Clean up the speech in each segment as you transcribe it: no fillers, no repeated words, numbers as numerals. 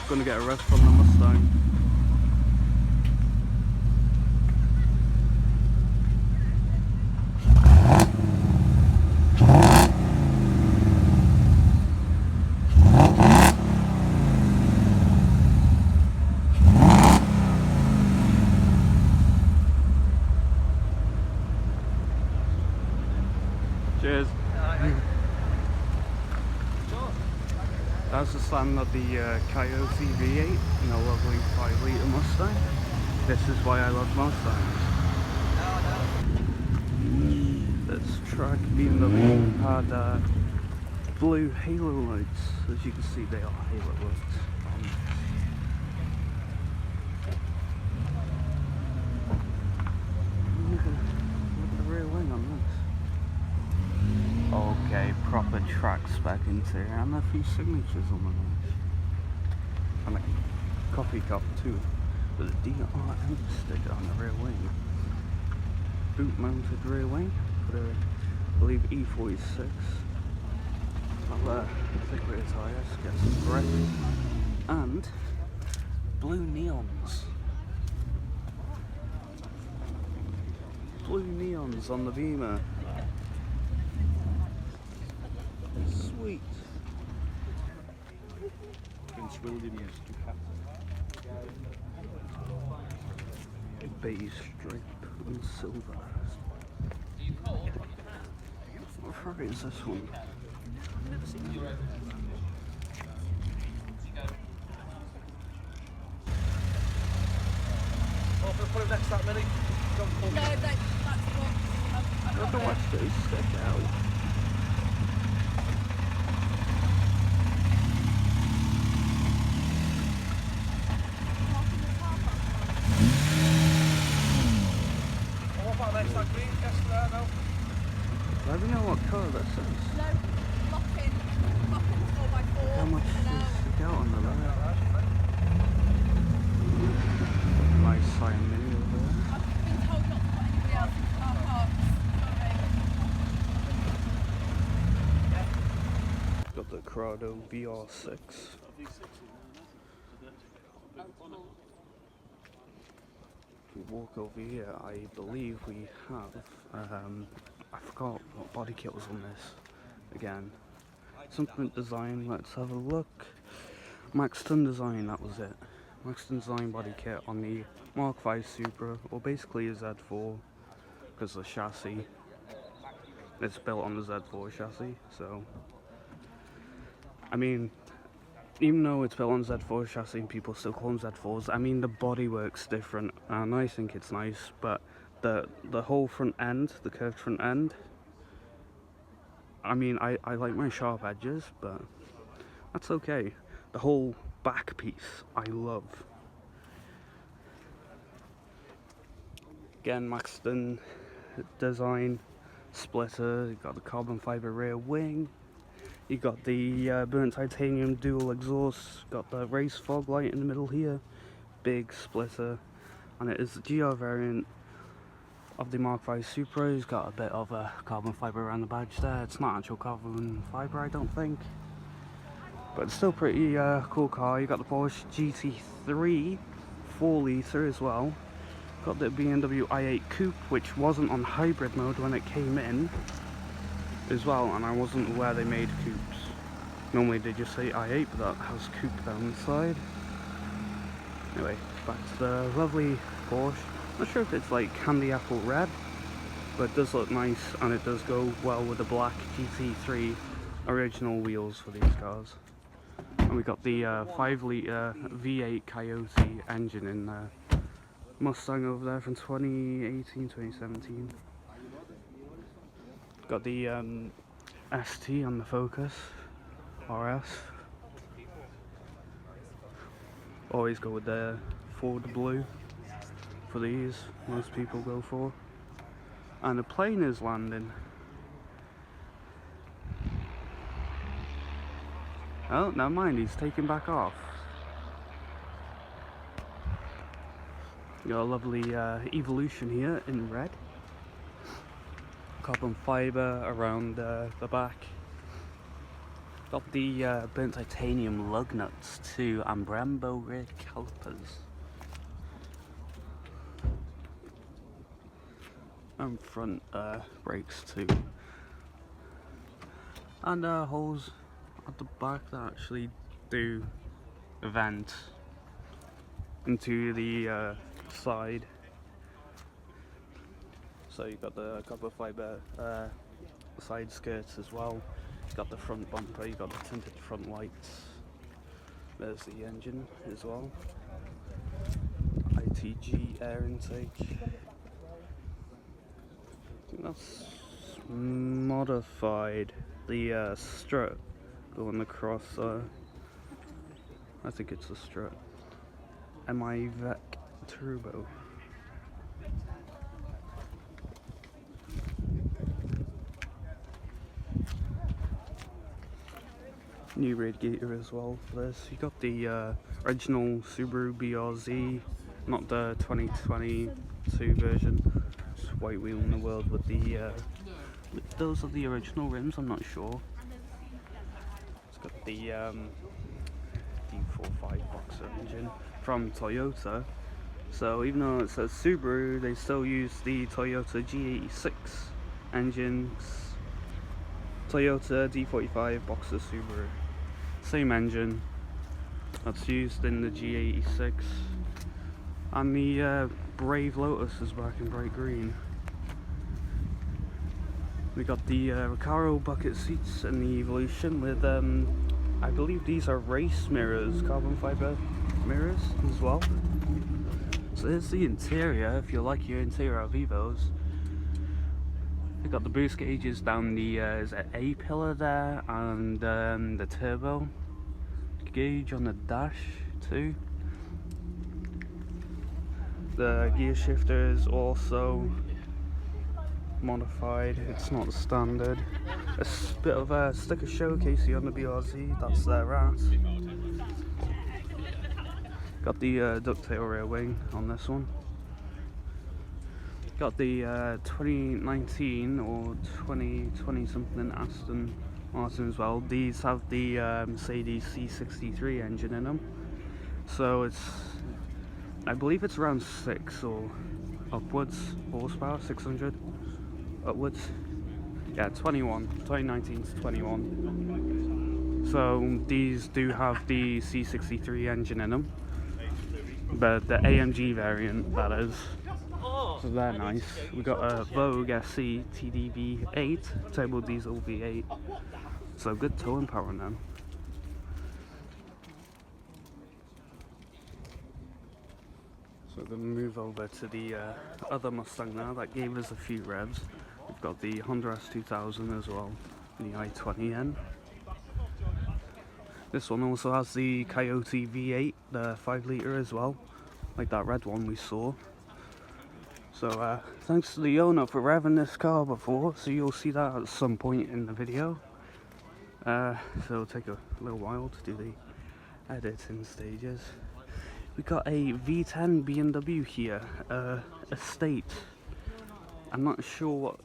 gonna get a rest from the Mustang. Cheers. That's the stand of the Coyote V8 in a lovely 5-litre Mustang. This is why I love Mustangs. This truck BMW had blue halo lights. As you can see, they are halo lights on this. Look at the rear wing on this. Okay, proper track spec interior and a few signatures on the nose. And a coffee cup too, with a DRM sticker on the rear wing. Boot mounted rear wing for the, I believe, E46. I'll thick rear tyres, get some grip, and blue neons. Blue neons on the Beamer. Sweet. Prince William used to have Beige stripe and silver. What fur is this one? I've never seen you. Oh, if I put it next to that mini, don't pull. No, that's what Look at watch those stick out. Next to that green, yes, there, no. I don't know what colour this is. no locking 4x4. How much does it stick out on the left? Nice sign mini over there. I've been told not to put anybody else in car parks. Sorry. Got the Corrado VR6. If we walk over here, I believe we have, I forgot what body kit was on this again. Something design, let's have a look. Maxton design, that was it. Maxton design body kit on the Mark V Supra, or basically a Z4, because the chassis, it's built on the Z4 chassis, so, I mean, even though it's built on Z4 chassis and people still call them Z4s, I mean the bodywork's different and I think it's nice, but the whole front end, the curved front end, I mean I like my sharp edges, but that's okay. The whole back piece I love. Again, Maxton design, splitter, you got the carbon fibre rear wing. You got the burnt titanium dual exhaust, got the race fog light in the middle here, big splitter, and it is the GR variant of the Mark V Supra. It's got a bit of a carbon fibre around the badge there. It's not actual carbon fibre, I don't think, but it's still pretty cool car. You got the Porsche GT3 4-litre as well. Got the BMW i8 Coupe, which wasn't on hybrid mode when it came in as well, and I wasn't aware they made coupes. Normally they just say i8, but that has coupe down the side. Anyway, back to the lovely Porsche. Not sure if it's like candy apple red, but it does look nice, and it does go well with the black GT3 original wheels for these cars. And we got the 5-litre V8 Coyote engine in the Mustang over there from 2018, 2017. Got the ST on the Focus RS. Always go with the Ford blue for these, most people go for. And the plane is landing. Oh, never mind, he's taking back off. Got a lovely Evolution here in red. Carbon fibre around the back. Got the burnt titanium lug nuts too, and Brembo rear calipers. And front brakes too. And holes at the back that actually do vent into the side. So you've got the copper fibre side skirts as well. You've got the front bumper, you've got the tinted front lights. There's the engine as well. ITG air intake. I think that's modified. The strut going across. I think it's a strut. MI VEC turbo. New radiator as well for this. You got the original Subaru BRZ, not the 2022 version. It's white wheel in the world with the those are the original rims, I'm not sure. It's got the D45 boxer engine from Toyota. So even though it says Subaru, they still use the Toyota G86 engines. Toyota D45 boxer Subaru. Same engine that's used in the G86. And the Brave Lotus is back in bright green. We got the Recaro bucket seats in the Evolution with, I believe these are race mirrors, carbon fibre mirrors as well. So here's the interior, if you like your interior of Evos. We got the boost gauges down the is it A pillar there, and the turbo gauge on the dash too. The gear shifter is also modified, it's not standard. A bit of a sticker showcasey on the BRZ, that's their rat. Got the ducktail rear wing on this one. Got the 2019 or 2020 something Aston Martin as well. These have the Mercedes C63 engine in them. So it's, I believe it's around 6 or upwards horsepower, 600 upwards. Yeah, 2019's 21. So these do have the C63 engine in them, but the AMG variant, that is. So they're nice. We got a Vogue SE TDV8 turbo diesel V8. So good towing power on them. So we're going to move over to the other Mustang now that gave us a few revs. We've got the Honda S2000 as well, the i20N. This one also has the Coyote V8, the 5 litre as well, like that red one we saw. So thanks to the owner for revving this car before, so you'll see that at some point in the video. So it'll take a little while to do the editing stages. We got a V10 BMW here, Estate. I'm not sure what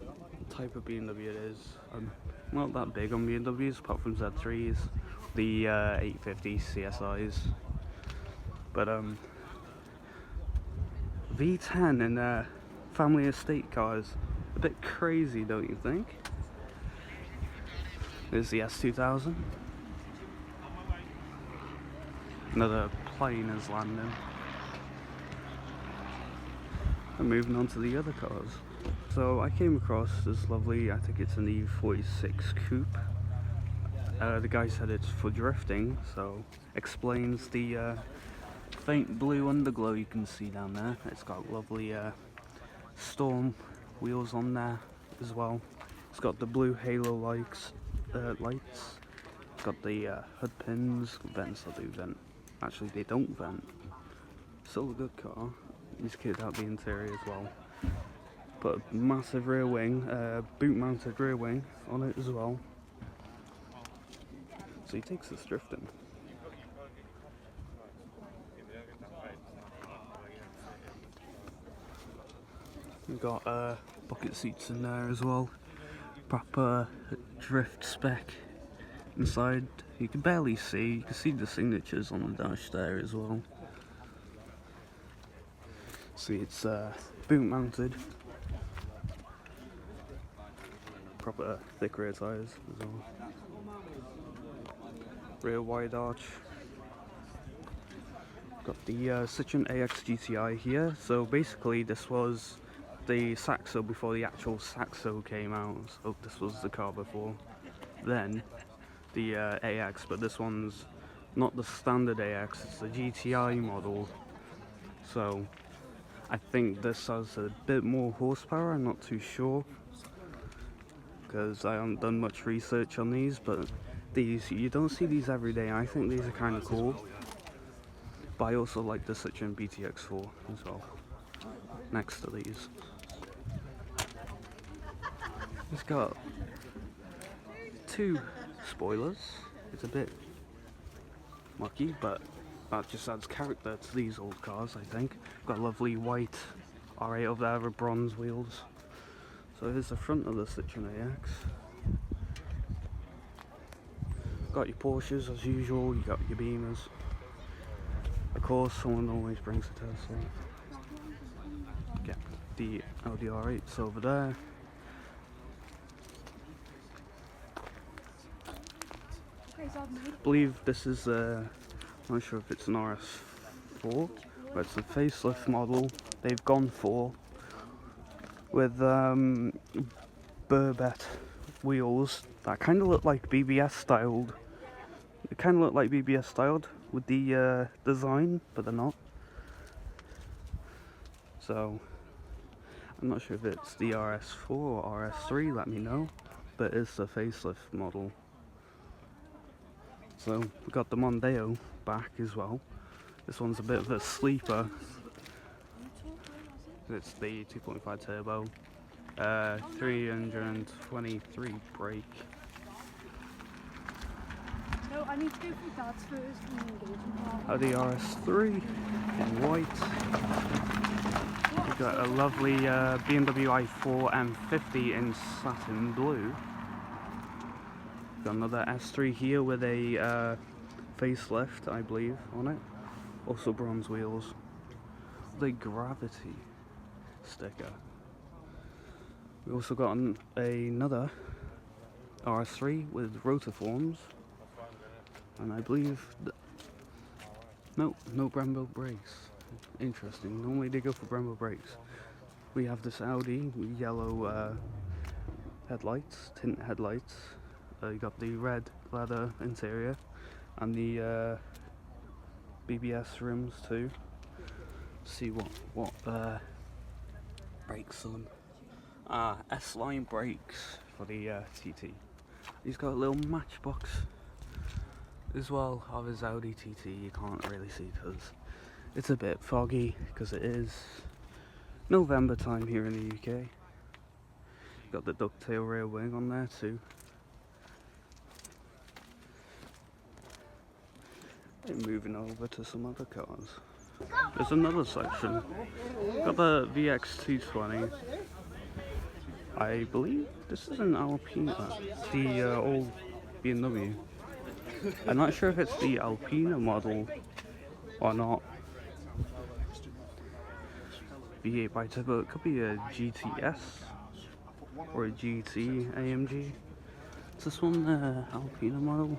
type of BMW it is. I'm not that big on BMWs apart from Z3s, the 850 CSIs. But V10 in family estate cars, a bit crazy, don't you think? There's the S2000. Another plane is landing. And moving on to the other cars. So I came across this lovely, I think it's an E46 coupe. The guy said it's for drifting, so explains the faint blue underglow you can see down there. It's got lovely storm wheels on there as well. It's got the blue halo lights. It's got the hood pins, vents that do vent. Actually, they don't vent. Still a good car. He's kitted out the interior as well. Put a massive rear wing, boot mounted rear wing on it as well. So he takes us drifting. We've got bucket seats in there as well. Proper drift spec Inside, you can barely see. You can see the signatures on the dash there as well. See, it's boot mounted. Proper thick rear tyres as well. Rear wide arch. Got the Citroen AX GTI here. So basically, this was the Saxo before the actual Saxo came out. So this was the car before. Then the AX, but this one's not the standard AX, it's the GTI model. So I think this has a bit more horsepower, I'm not too sure, because I haven't done much research on these, but these, you don't see these every day. I think these are kind of cool, but I also like the Citroen BTX4 as well, next to these. It's got 2 spoilers. It's a bit mucky, but that just adds character to these old cars, I think. Got lovely white R8 over there with bronze wheels. So here's the front of the Citroen AX. Got your Porsches as usual, you got your Beamers. Of course, someone always brings a Tesla. Get the Audi R8s over there. I believe this is I'm not sure if it's an RS4, but it's a facelift model they've gone for, with Burbet wheels that kind of look like BBS styled. They kind of look like BBS styled with the design, but they're not. So I'm not sure if it's the RS4 or RS3, let me know, but it's a facelift model. So we got the Mondeo back as well. This one's a bit of a sleeper. It's the 2.5 turbo, 323 brake. No, I need to go for Dad's first. Audi RS3 in white. We've got a lovely BMW i4 M50 in satin blue. Got another S3 here with a facelift, I believe, on it. Also bronze wheels. The Gravity sticker. We also got another RS3 with rotiforms. And I believe no Brembo brakes. Interesting. Normally they go for Brembo brakes. We have this Audi with yellow headlights, tint headlights. You got the red leather interior and the BBS rims too. Let's see what brakes on. S-line brakes for the TT. He's got a little matchbox as well of his Audi TT. You can't really see because it's a bit foggy because it is November time here in the UK. Got the ducktail rear wing on there too. And moving over to some other cars. There's another section. Got the VX220. I believe this is an Alpina, the old BMW. I'm not sure if it's the Alpina model or not. V8 by turbo, it could be a GTS or a GT AMG. Is this one the Alpina model?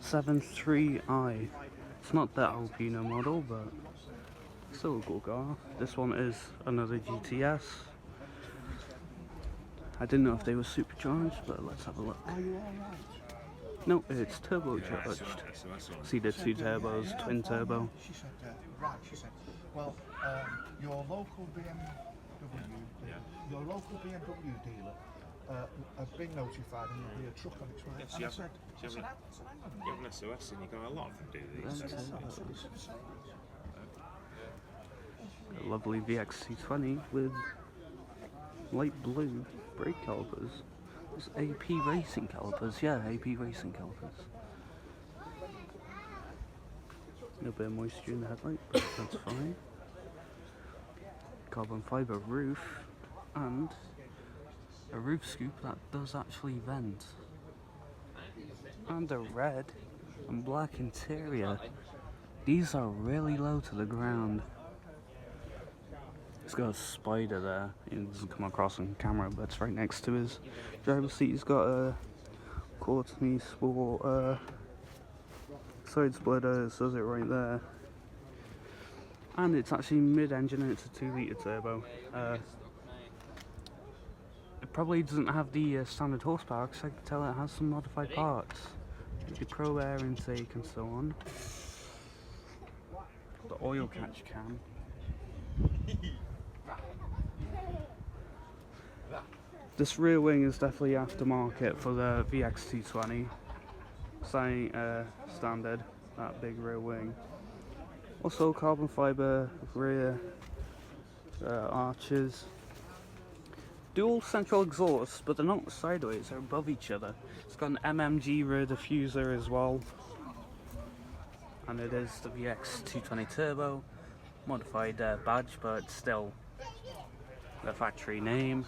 73i. It's not the Alpina model, but still a cool car. This one is another GTS. I didn't know if they were supercharged, but let's have a look. No, it's turbocharged. See the 2 turbos, twin turbo. She said, right, she said, well, your local BMW dealer have been notified and there'll be a truck on its way. Yes, And you I have, said, you have an SOS and you got a lot of them do these. A lovely VX220 with light blue brake calipers. It's AP racing calipers, yeah, AP racing calipers. A little bit of moisture in the headlight, but that's fine. Carbon fibre roof and a roof scoop that does actually vent. and a red and black interior. These are really low to the ground. He's got a spider there. It doesn't come across on camera, but it's right next to his driver's seat. He's got a quarter-knee sport side splitter. It says it right there. And it's actually mid-engine and it's a 2-litre turbo. It probably doesn't have the standard horsepower because I can tell it has some modified parts. The pro air intake and so on. The oil catch cam. This rear wing is definitely aftermarket for the VX220. Standard, that big rear wing. Also carbon fibre rear arches. Dual central exhausts, but they're not sideways, they're above each other. It's got an MMG rear diffuser as well. And it is the VX220 Turbo. Modified badge, but still the factory name.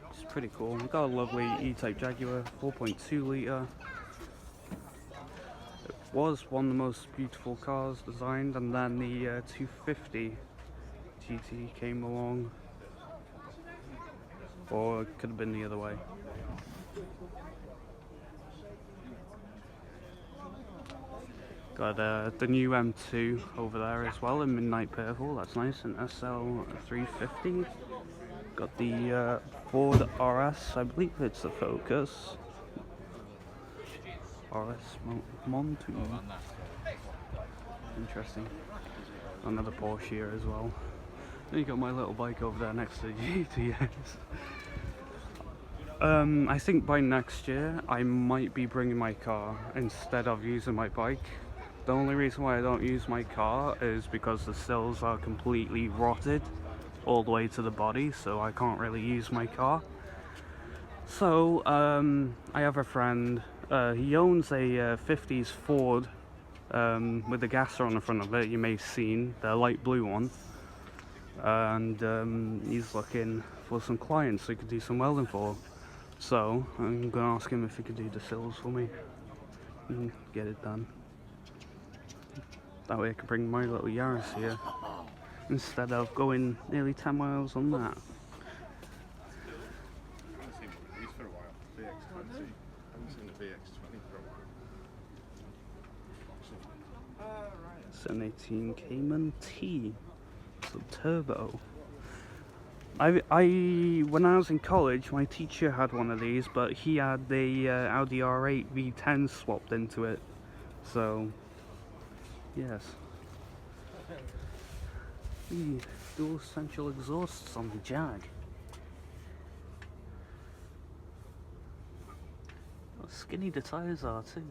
It's pretty cool. We've got a lovely E-Type Jaguar, 4.2 litre. It was one of the most beautiful cars designed, and then the 250 GT came along. Or it could have been the other way. Got the new M2 over there as well in midnight purple. That's nice. An SL350. Got the Ford RS. I believe it's the Focus. RS Montoon. Interesting. Another Porsche here as well. Then you got my little bike over there next to the GTS. I think by next year I might be bringing my car instead of using my bike. The only reason why I don't use my car is because the sills are completely rotted all the way to the body, so I can't really use my car. So I have a friend, he owns a 50s Ford with the gasser on the front of it. You may have seen the light blue one, and he's looking for some clients so he could do some welding for. So I'm going to ask him if he could do the sills for me and get it done. That way I can bring my little Yaris here instead of going nearly 10 miles on that. I've seen one of these for a while. VX20. I haven't seen the VX20 for a while. It's an 18 Cayman T. It's a turbo. When I was in college, my teacher had one of these, but he had the Audi R8 V10 swapped into it. So, yes. Dual central exhausts on the Jag. How skinny the tyres are too.